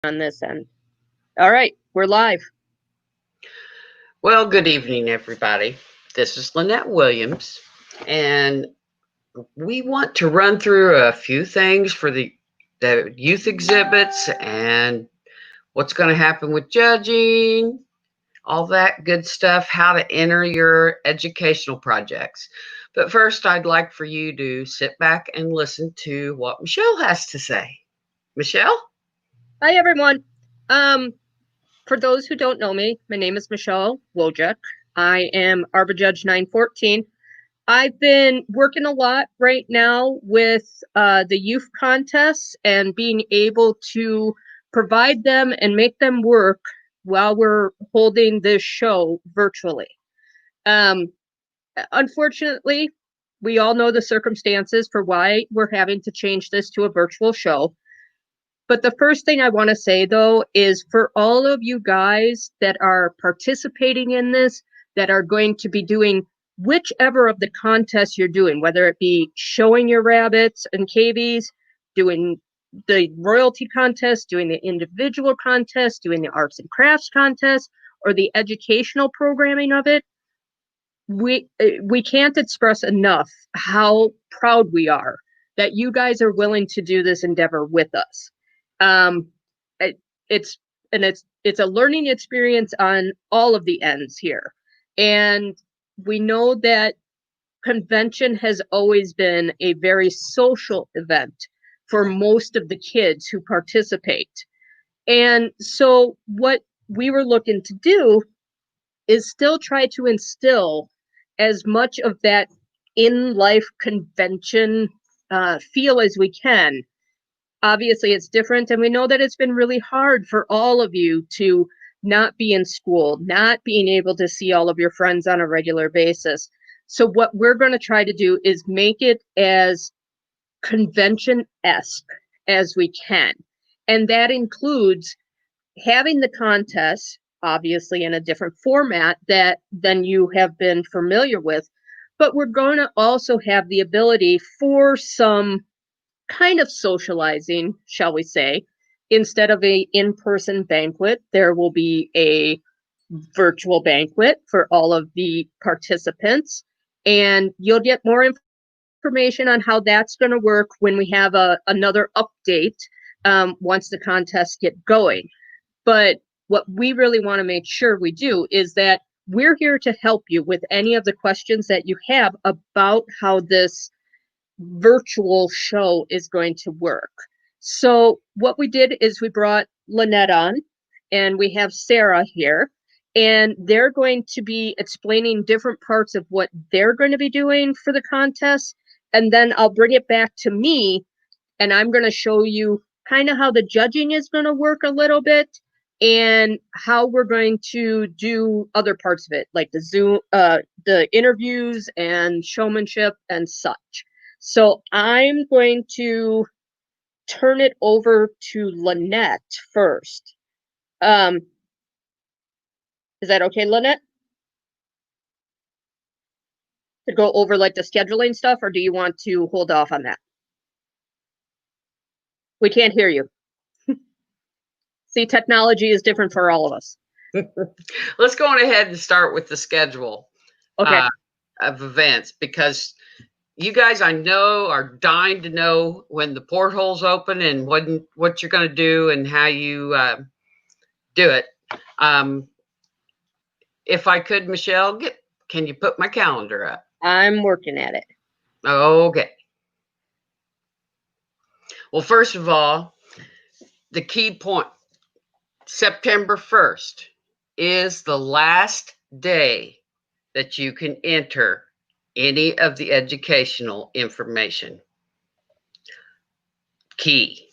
on this end. All right, we're live. Well, good evening, everybody. This is Lynette Williams, and we want to run through a few things for the youth exhibits and what's going to happen with judging, all that good stuff, how to enter your educational projects. But first, I'd like for you to sit back and listen to what Michelle has to say. Michelle? Hi, everyone. For those who don't know me, my name is Michelle Wojcik. I am Arbor Judge 914. I've been working a lot right now with the youth contests and being able to provide them and make them work while we're holding this show virtually. Unfortunately, we all know the circumstances for why we're having to change this to a virtual show. But the first thing I want to say, though, is for all of you guys that are participating in this, that are going to be doing whichever of the contests you're doing, whether it be showing your rabbits and cavies, doing the royalty contest, doing the individual contest, doing the arts and crafts contest, or the educational programming of it, we can't express enough how proud we are that you guys are willing to do this endeavor with us. Um, it, it's a learning experience on all of the ends here, and we know that convention has always been a very social event for most of the kids who participate. And so what we were looking to do is still try to instill as much of that in life convention feel as we can. Obviously, it's different, and we know that it's been really hard for all of you to not be in school, not being able to see all of your friends on a regular basis. So, what we're going to try to do is make it as convention-esque as we can. And that includes having the contest, obviously in a different format that than you have been familiar with, but we're going to also have the ability for some kind of socializing, shall we say. Instead of a in-person banquet, there will be a virtual banquet for all of the participants, and you'll get more information on how that's going to work when we have another update once the contests get going. But what we really want to make sure we do is that we're here to help you with any of the questions that you have about how this virtual show is going to work. So what we did is we brought Lynette on, and we have Sarah here, and they're going to be explaining different parts of what they're going to be doing for the contest. And then I'll bring it back to me, and I'm going to show you kind of how the judging is going to work a little bit and how we're going to do other parts of it, like the Zoom, the interviews and showmanship and such. So I'm going to turn it over to Lynette first. Um, is that okay, Lynette? To go over like the scheduling stuff, or do you want to hold off on that? We can't hear you. See, technology is different for all of us. Let's go on ahead and start with the schedule Okay. of events because you guys, I know, are dying to know when the portholes open and what you're going to do and how you do it. If I could, Michelle, can you put my calendar up? I'm working at it. Okay. Well, first of all, the key point, September 1st is the last day that you can enter any of the educational information. Key.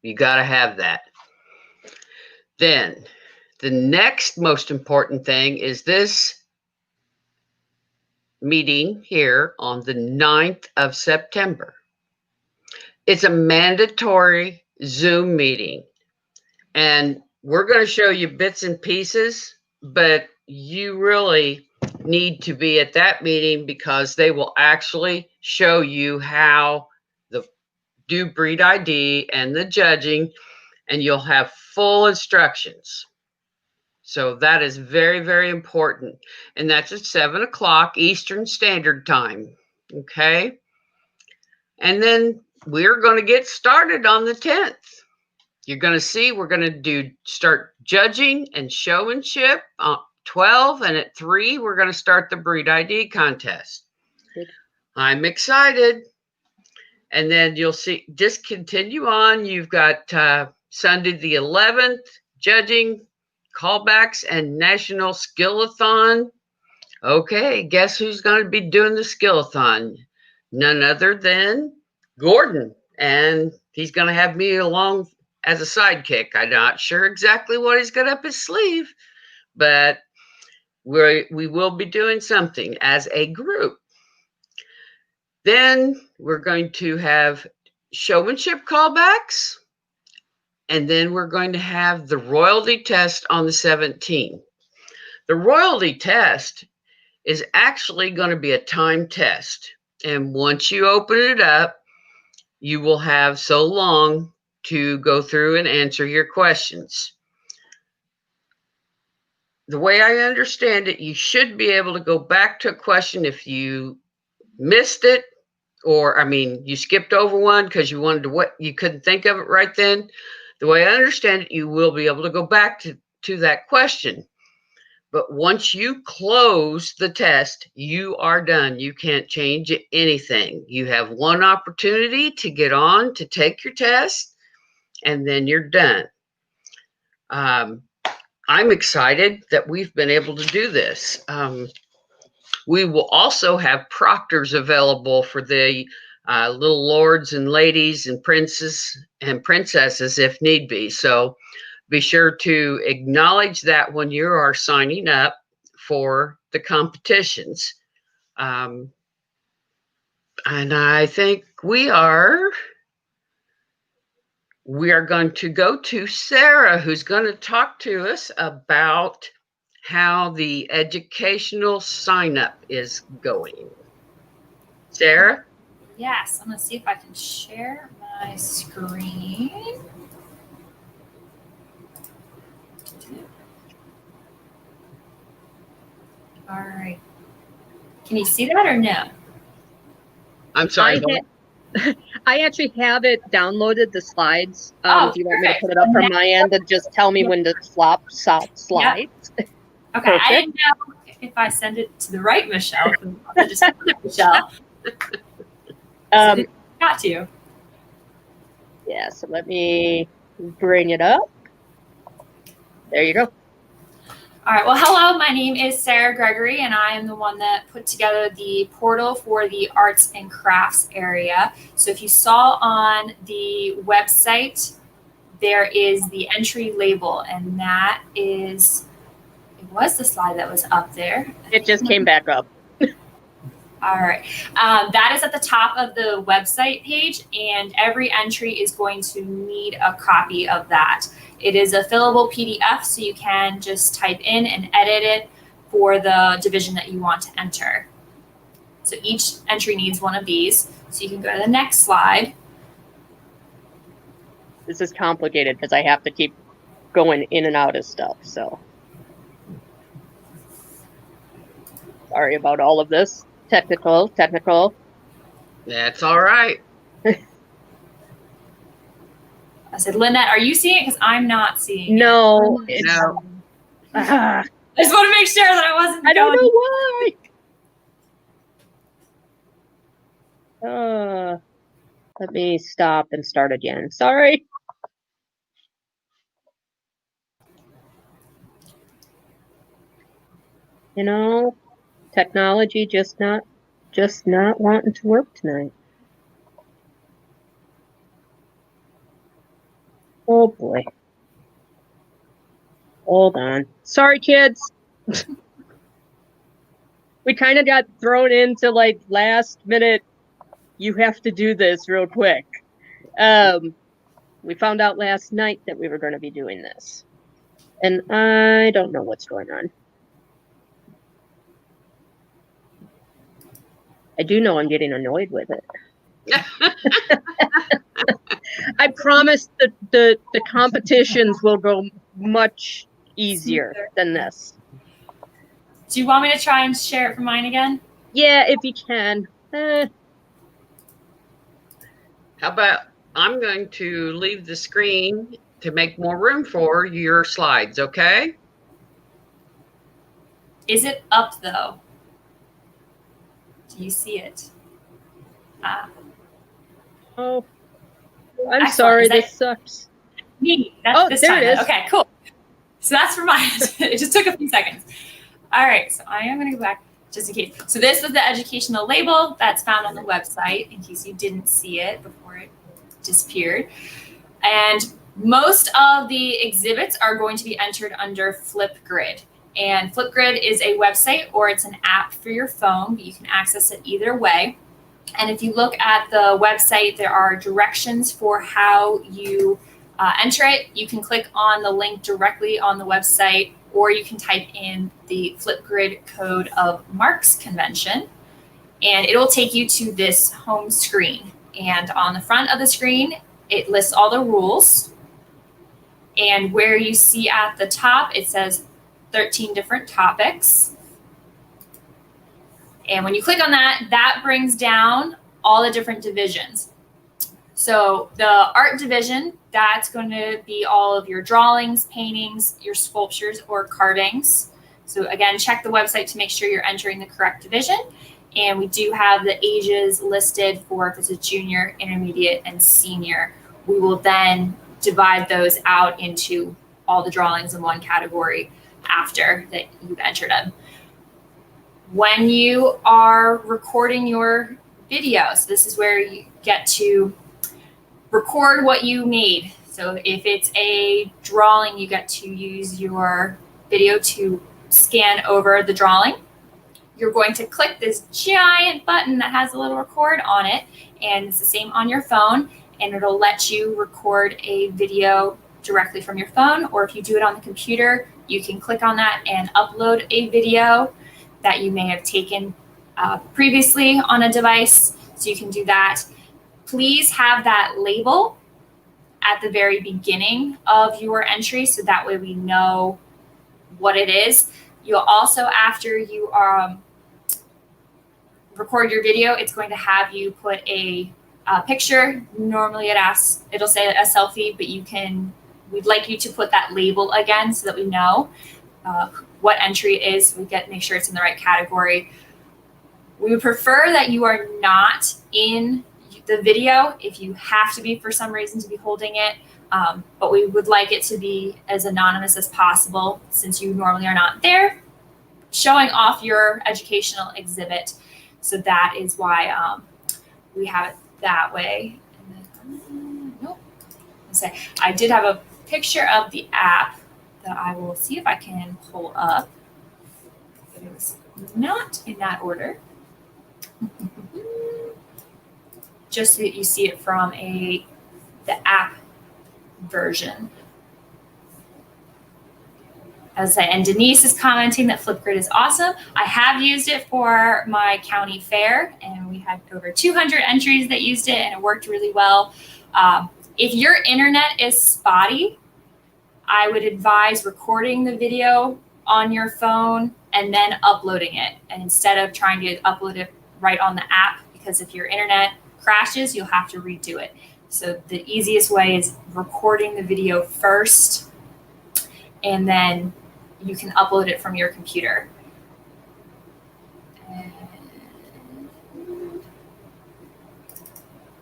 You got to have that. Then the next most important thing is this meeting here on the 9th of September. It's a mandatory Zoom meeting, and we're going to show you bits and pieces, but you really need to be at that meeting because they will actually show you how the do breed ID and the judging. and you'll have full instructions. So that is very, very important. And that's at 7 o'clock Eastern Standard Time. Okay. And then we're going to get started on the 10th. You're going to see we're going to start judging and showmanship 12, and at 3 we're going to start the breed ID contest. Good. I'm excited. And then you'll see, just continue on. You've got Sunday the 11th, judging, callbacks, and National Skillathon. Okay, guess who's going to be doing the Skillathon? None other than Gordon. And he's going to have me along as a sidekick. I'm not sure exactly what he's got up his sleeve, but we will be doing something as a group. Then we're going to have showmanship callbacks, and then we're going to have the royalty test on the 17th. The royalty test is actually going to be a time test, and once you open it up, you will have so long to go through and answer your questions. The way I understand it, you should be able to go back to a question if you missed it, or you skipped over one because you couldn't think of it right then. The way I understand it, you will be able to go back to that question. But once you close the test, you are done. You can't change anything. You have one opportunity to get on to take your test, and then you're done. I'm excited that we've been able to do this. We will also have proctors available for the little lords and ladies and princes and princesses if need be. So be sure to acknowledge that when you are signing up for the competitions. And I think we are going to go to Sarah, who's going to talk to us about how the educational sign up is going. Sarah? Yes, I'm going to see if I can share my screen. All right. Can you see that or no? I'm sorry. I actually have it downloaded, the slides. Do you want me to put it up from my end and just tell me when to swap slides? Yep. Okay, perfect. I didn't know if I send it to the right Michelle. I just send it to Michelle. Got to. Yeah, so let me bring it up. There you go. All right, well, hello, my name is Sarah Gregory, and I am the one that put together the portal for the arts and crafts area. So if you saw on the website, there is the entry label, and that is, it was the slide that was up there. It just came back up. All right, that is at the top of the website page, and every entry is going to need a copy of that. It is a fillable PDF, so you can just type in and edit it for the division that you want to enter. So each entry needs one of these. So you can go to the next slide. This is complicated because I have to keep going in and out of stuff, so. Sorry about all of this. Technical. That's all right. I said, Lynette, are you seeing it? Because I'm not seeing no, it. No. I just want to make sure that I wasn't I don't know why. Let me stop and start again. Sorry. You know, technology just not wanting to work tonight. Oh boy. Hold on. Sorry, kids. We kind of got thrown into like last minute, you have to do this real quick. We found out last night that we were going to be doing this. And I don't know what's going on. I do know I'm getting annoyed with it. I promise that the competitions will go much easier than this. Do you want me to try and share it for mine again? Yeah, if you can. How about I'm going to leave the screen to make more room for your slides, okay? Is it up though? Do you see it? Oh, I'm Excellent. sorry. Is that- This sucks. Me. That's Oh, this there time. it is. Okay, cool. So that's for mine. It just took a few seconds. All right, so I am going to go back just in case. So this was the educational label that's found on the website in case you didn't see it before it disappeared. And most of the exhibits are going to be entered under Flipgrid. And Flipgrid is a website or it's an app for your phone, but you can access it either way. And if you look at the website, there are directions for how you enter it. You can click on the link directly on the website, or you can type in the Flipgrid code of Marks Convention, and it will take you to this home screen. And on the front of the screen, it lists all the rules. And where you see at the top, it says 13 different topics. And when you click on that, that brings down all the different divisions. So the art division, that's going to be all of your drawings, paintings, your sculptures, or carvings. So again, check the website to make sure you're entering the correct division. And we do have the ages listed for if it's a junior, intermediate, and senior. We will then divide those out into all the drawings in one category after that you've entered them. When you are recording your video, so this is where you get to record what you made. So if it's a drawing, you get to use your video to scan over the drawing. You're going to click this giant button that has a little record on it, and it's the same on your phone, and it'll let you record a video directly from your phone, or if you do it on the computer, you can click on that and upload a video that you may have taken previously on a device, so you can do that. Please have that label at the very beginning of your entry, so that way we know what it is. You'll also, after you record your video, it's going to have you put a picture. Normally it'll say a selfie, but we'd like you to put that label again so that we know what entry it is. Make sure it's in the right category. We would prefer that you are not in the video if you have to be for some reason to be holding it, but we would like it to be as anonymous as possible since you normally are not there showing off your educational exhibit. So that is why we have it that way. And then, nope. I did have a picture of the app that I will see if I can pull up, but it was not in that order. Just so that you see it from the app version. As I say, and Denise is commenting that Flipgrid is awesome. I have used it for my county fair, and we had over 200 entries that used it, and it worked really well. If your internet is spotty, I would advise recording the video on your phone and then uploading it, and instead of trying to upload it right on the app, because if your internet crashes, you'll have to redo it. So the easiest way is recording the video first, and then you can upload it from your computer. And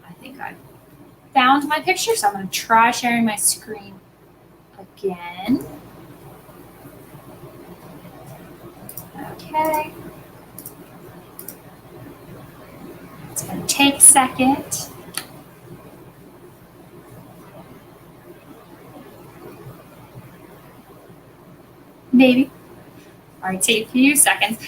I think I found my picture, so I'm going to try sharing my screen again. Okay. It's going to take a second. Maybe. All right, take a few seconds.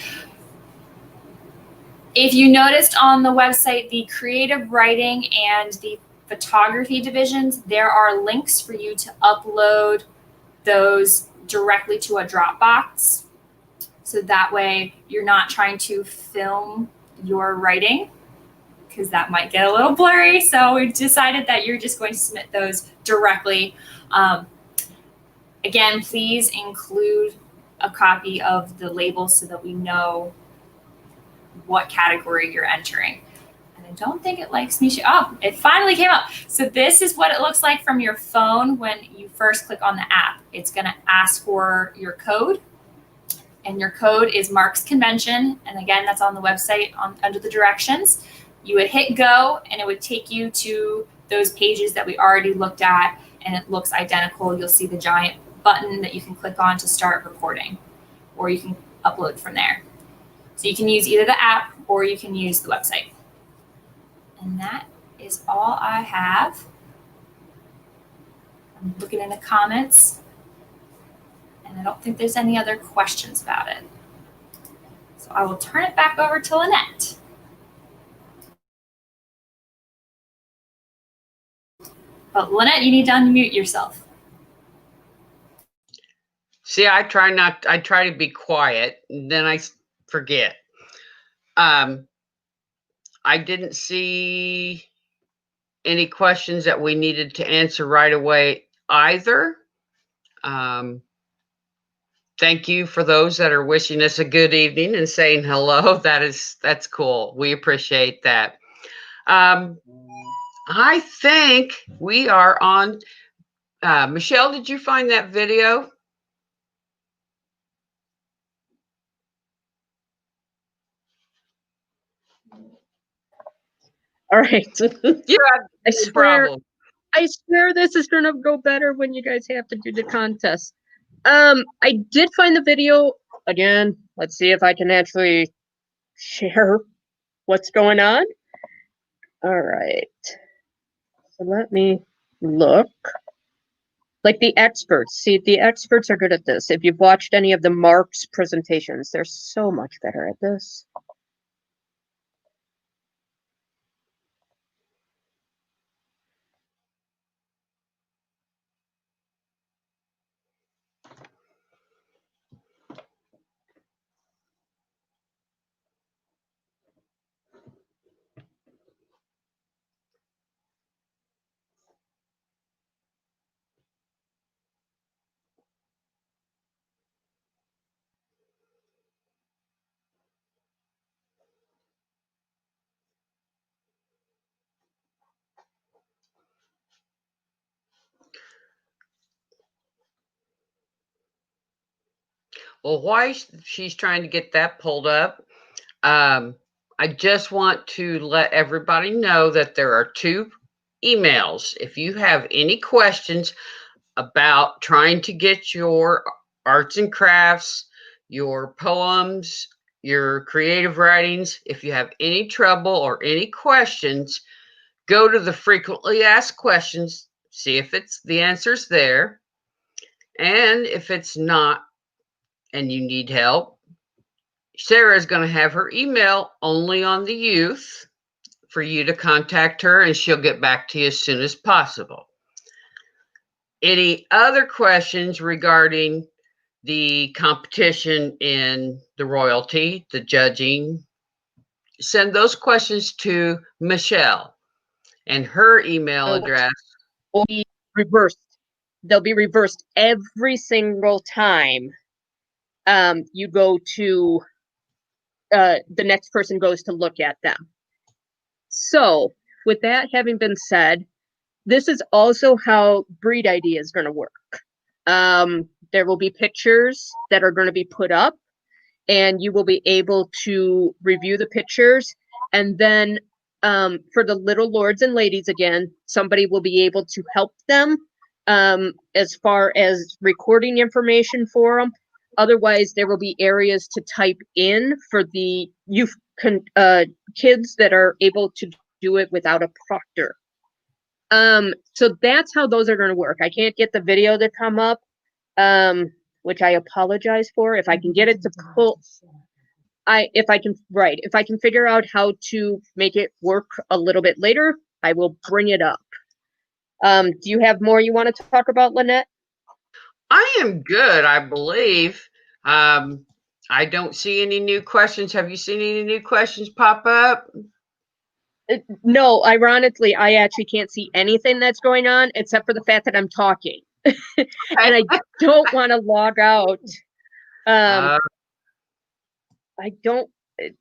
If you noticed on the website, the creative writing and the photography divisions, there are links for you to upload those directly to a Dropbox. So that way you're not trying to film your writing. because that might get a little blurry. So we decided that you're just going to submit those directly. Again, please include a copy of the label so that we know what category you're entering. And I don't think it likes me. Oh, it finally came up. So this is what it looks like from your phone when you first click on the app. It's going to ask for your code. And your code is Marks Convention. And again, that's on the website under the directions. You would hit go and it would take you to those pages that we already looked at, and it looks identical. You'll see the giant button that you can click on to start recording, or you can upload from there. So you can use either the app or you can use the website. And that is all I have. I'm looking in the comments, and I don't think there's any other questions about it. So I will turn it back over to Lynette. But Lynette, you need to unmute yourself. See, I try to be quiet, and then I forget. I didn't see any questions that we needed to answer right away either. Thank you for those that are wishing us a good evening and saying hello. That's cool. We appreciate that. I think we are on. Michelle, did you find that video? All right. Yeah, I swear this is gonna go better when you guys have to do the contest. I did find the video again. Let's see if I can actually share what's going on. All right. So let me look. Like the experts. See, the experts are good at this. If you've watched any of the Marks presentations, they're so much better at this. Well, while she's trying to get that pulled up, I just want to let everybody know that there are 2 emails. If you have any questions about trying to get your arts and crafts, your poems, your creative writings, if you have any trouble or any questions, go to the frequently asked questions, see if the answer's there. And if it's not, and you need help, Sarah is going to have her email only on the youth for you to contact her, and she'll get back to you as soon as possible. Any other questions regarding the competition in the royalty, the judging, send those questions to Michelle, and her email address will be reversed. They'll be reversed every single time you go to the next person goes to look at them. So with that having been said, this is also how Breed ID is going to work. There will be pictures that are going to be put up, and you will be able to review the pictures. And then for the little lords and ladies, again, somebody will be able to help them as far as recording information for them. Otherwise, there will be areas to type in for the youth kids that are able to do it without a proctor. So that's how those are going to work. I can't get the video to come up, which I apologize for. If I can get it to pull, if I can figure out how to make it work a little bit later, I will bring it up. Do you have more you want to talk about, Lynette? I am good, I believe. I don't see any new questions. Have you seen any new questions pop up? No, ironically, I actually can't see anything that's going on except for the fact that I'm talking. And I don't want to log out. Uh, I don't.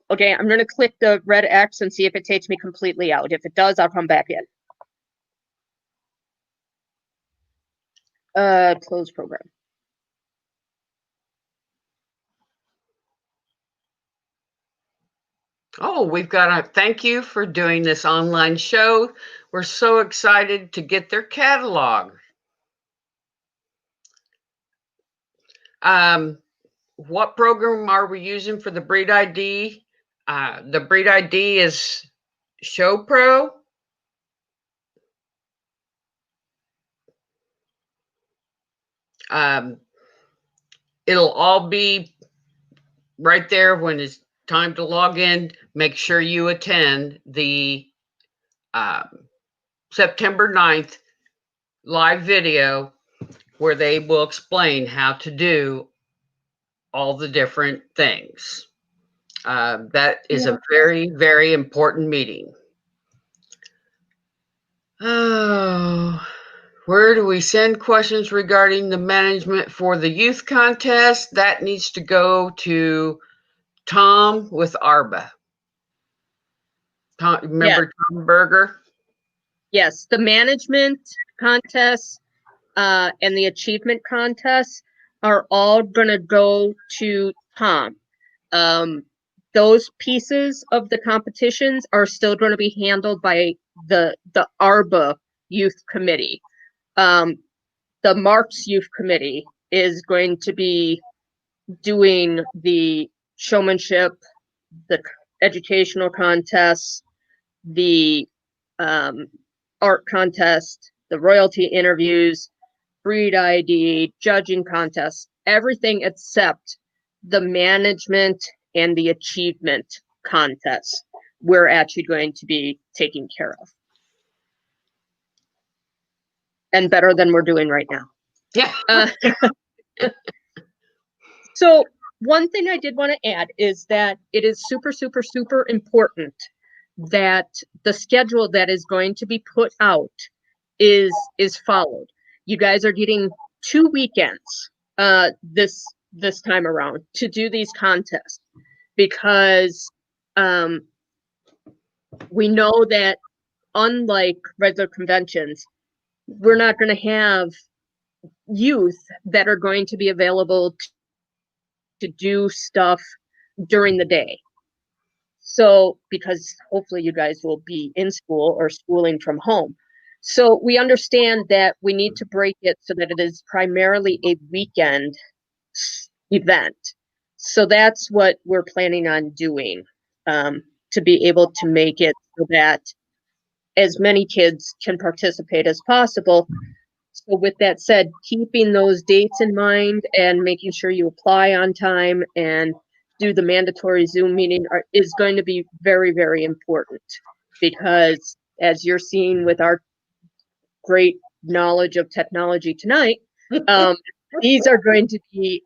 Okay, I'm going to click the red X and see if it takes me completely out. If it does, I'll come back in. Close program. oh, we've got a thank you for doing this online show. We're so excited to get their catalog. What program are we using for the Breed ID? The Breed ID is Show Pro. It'll all be right there when it's time to log in. Make sure you attend the September 9th live video where they will explain how to do all the different things. That is a very, very important meeting. Oh, where do we send questions regarding the management for the youth contest? That needs to go to Tom with ARBA. Tom, remember Tom Berger? Yes, the management contests and the achievement contests are all going to go to Tom. Those pieces of the competitions are still going to be handled by the ARBA Youth Committee. The Marks Youth Committee is going to be doing the showmanship, the educational contests, the art contest, the royalty interviews, breed ID, judging contests, everything except the management and the achievement contests we're actually going to be taking care of. And better than we're doing right now. Yeah. So one thing I did want to add is that it is super, super, super important that the schedule that is going to be put out is followed. You guys are getting 2 weekends this time around to do these contests because we know that unlike regular conventions, we're not going to have youth that are going to be available to do stuff during the day. So, because hopefully you guys will be in school or schooling from home. So we understand that we need to break it so that it is primarily a weekend event. So that's what we're planning on doing, to be able to make it so that as many kids can participate as possible. So with that said, keeping those dates in mind and making sure you apply on time and do the mandatory Zoom meeting is going to be very, very important, because as you're seeing with our great knowledge of technology tonight, these are going to be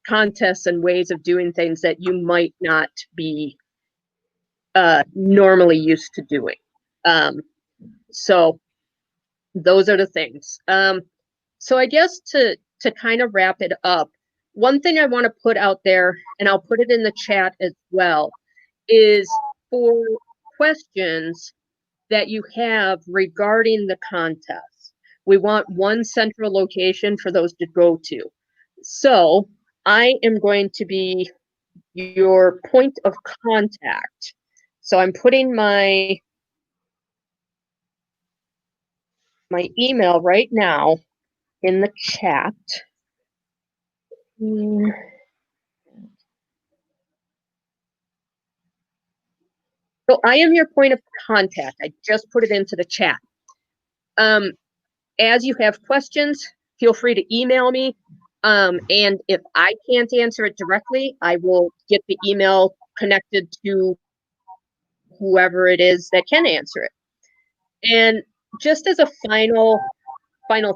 contests and ways of doing things that you might not be normally used to doing. So those are the things. So I guess to kind of wrap it up, one thing I want to put out there, and I'll put it in the chat as well, is for questions that you have regarding the contest. We want one central location for those to go to. So I am going to be your point of contact. So I'm putting my email right now in the chat. So I am your point of contact. I just put it into the chat. As you have questions, feel free to email me. And if I can't answer it directly, I will get the email connected to whoever it is that can answer it. And just as a final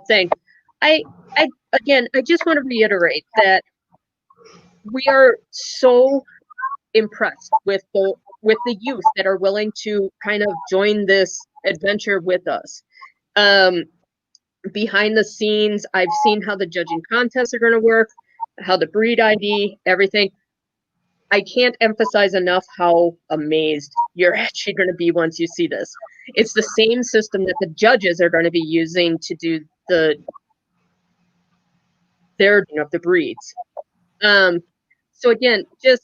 thing, I just want to reiterate that we are so impressed with the with the youth that are willing to kind of join this adventure with us. Behind the scenes, I've seen how the judging contests are going to work, how the breed ID, everything. I can't emphasize enough how amazed you're actually going to be once you see this. It's the same system that the judges are going to be using to do their of the breeds. So again, just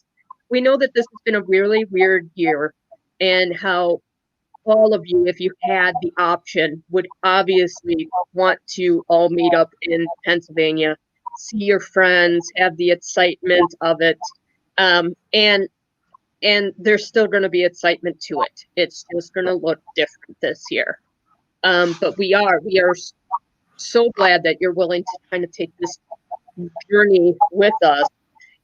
we know that this has been a really weird year, and how all of you, if you had the option, would obviously want to all meet up in Pennsylvania, see your friends, have the excitement of it. And there's still going to be excitement to it. It's just going to look different this year. But we are so glad that you're willing to kind of take this journey with us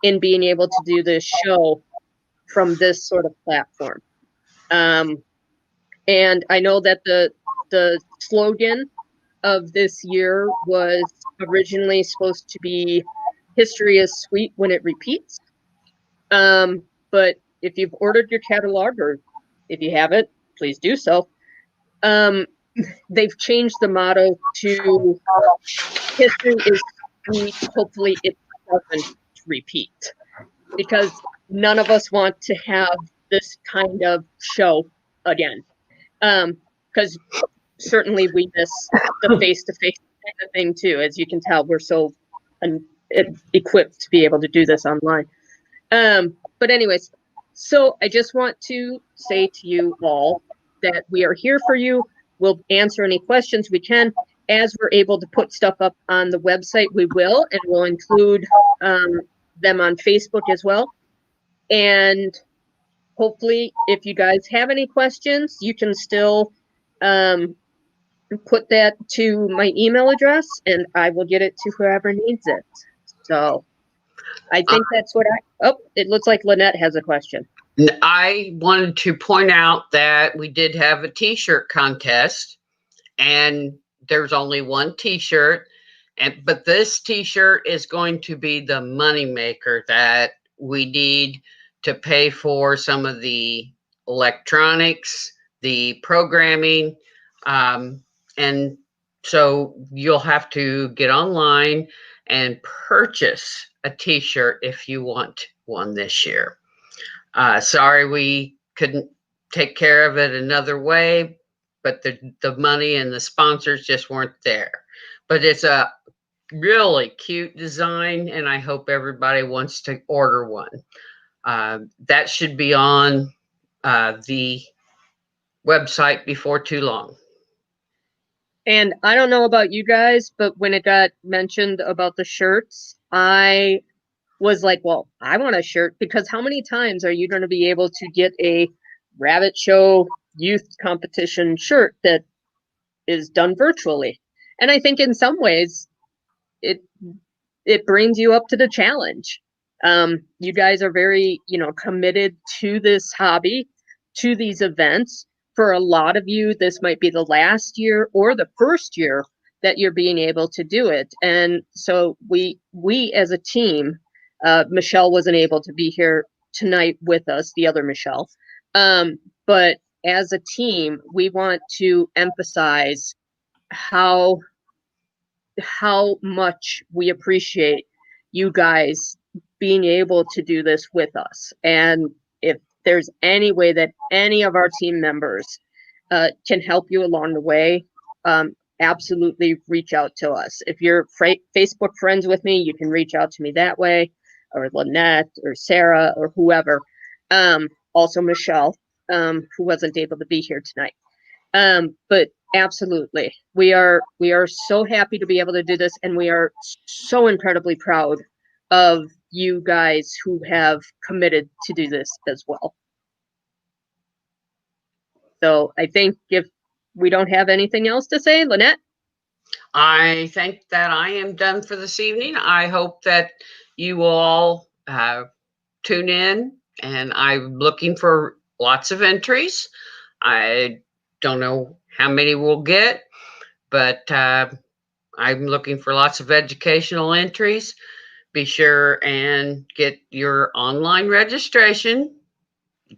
in being able to do this show from this sort of platform. And I know that the slogan of this year was originally supposed to be "History is sweet when it repeats." But if you've ordered your catalog, or if you haven't, please do so. They've changed the motto to "History is sweet, hopefully it doesn't repeat," because none of us want to have this kind of show again. Because certainly we miss the face-to-face kind of thing too. As you can tell, we're so equipped to be able to do this online. But anyways, so I just want to say to you all that we are here for you. We'll answer any questions we can. As we're able to put stuff up on the website, we will, and we'll include them on Facebook as well. And hopefully, if you guys have any questions, you can still put that to my email address, and I will get it to whoever needs it. So I think that's what it looks like Lynette has a question. I wanted to point out that we did have a t-shirt contest, and there's only one t-shirt, but this t-shirt is going to be the money maker that we need to pay for some of the electronics, the programming, and so you'll have to get online and purchase a t-shirt if you want one this year. Sorry we couldn't take care of it another way, but the money and the sponsors just weren't there. But it's a really cute design, and I hope everybody wants to order one. That should be on the website before too long. And I don't know about you guys, but when it got mentioned about the shirts, I was like, well, I want a shirt, because how many times are you going to be able to get a Rabbit Show youth competition shirt that is done virtually? And I think in some ways it brings you up to the challenge. You guys are very, committed to this hobby, to these events. For a lot of you, this might be the last year or the first year that you're being able to do it. And so we as a team, Michelle wasn't able to be here tonight with us, the other Michelle. But as a team, we want to emphasize how much we appreciate you guys being able to do this with us. And if there's any way that any of our team members can help you along the way, absolutely reach out to us. If you're Facebook friends with me, you can reach out to me that way, or Lynette or Sarah or whoever. Also Michelle, who wasn't able to be here tonight. But absolutely, we are so happy to be able to do this, and we are so incredibly proud of you guys who have committed to do this as well. So I think if we don't have anything else to say, Lynette? I think that I am done for this evening. I hope that you will all tune in, and I'm looking for lots of entries. I don't know how many we'll get, but I'm looking for lots of educational entries. Be sure and get your online registration.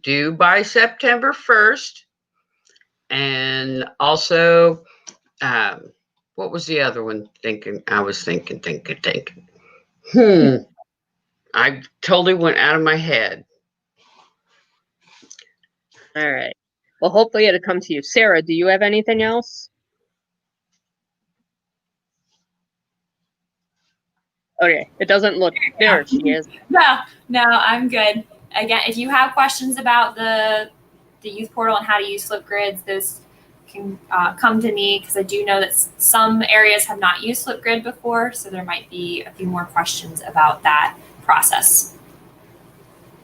due by September 1st. And also, what was the other one thinking? I was thinking. I totally went out of my head. All right. Well, hopefully it'll come to you. Sarah, do you have anything else? Okay, it doesn't look there. She is. No, I'm good. Again, if you have questions about the youth portal and how to use Flipgrids, those can come to me, because I do know that some areas have not used Flipgrid before, so there might be a few more questions about that process.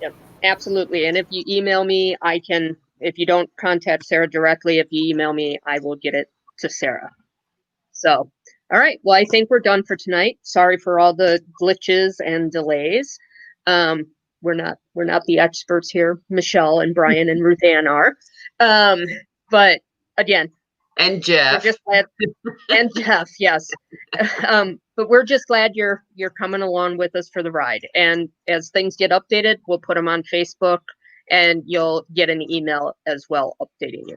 Yep, absolutely. And if you email me, I can, if you don't contact Sarah directly, if you email me, I will get it to Sarah. So, all right. Well, I think we're done for tonight. Sorry for all the glitches and delays. We're not the experts here. Michelle and Brian and Ruth Ann are. But again, And Jeff. we're just glad, and Jeff, yes. But we're just glad you're coming along with us for the ride. And as things get updated, we'll put them on Facebook, and you'll get an email as well updating you.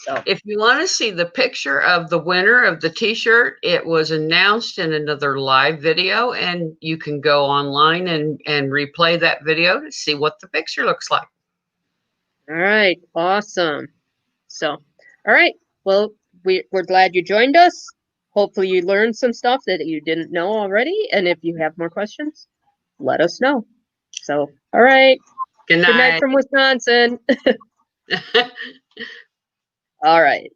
So if you want to see the picture of the winner of the t-shirt, it was announced in another live video, and you can go online and replay that video to see what the picture looks like. all right, awesome. So, all right. Well, we're glad you joined us. Hopefully you learned some stuff that you didn't know already. And if you have more questions, let us know. So, all right. Good Good night night. from Wisconsin. All right.